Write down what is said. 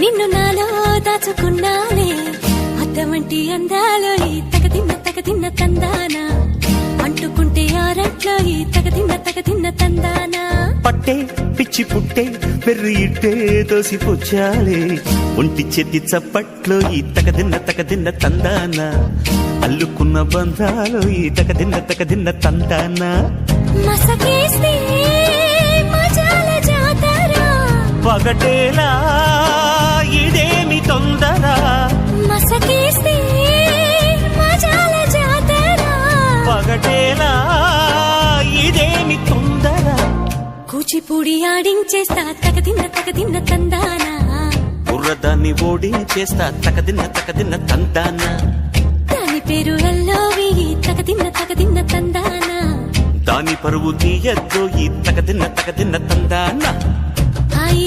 నిన్ను నాలో దాచుకున్నాలే అద్దమంటి అందాలో ఈ తగదిన్న తందానా అంటుకుంటే ఆరట్లో ఈ తగదిన్న తందానా పట్టే పిచ్చి పుట్టే పెర్రి ఇట్టే దోసిపుచ్చాలే ఒంటి చేతి చప్పట్లో ఈ తగదిన్న తందాన అల్లుకున్న బంధాలు ఈ తగదిన్న తందాన మసకేస్తే మజాల జాతర పగటేలా ఇదేమి తొందర మసకేస్తే మజాల జాతర పగటేలా ఇదేమి తొందర కూచిపూడి ఆడించేస్తా తగదిన్న తందానా బుర్రదాన్ని ఓడించేస్తా తగదిన్న తందాన దాని పేరు ఎల్లోవి తగదిన్న తందానా దాని పరువు తీయద్దు ఈ తగదిన్న తందాన హాయి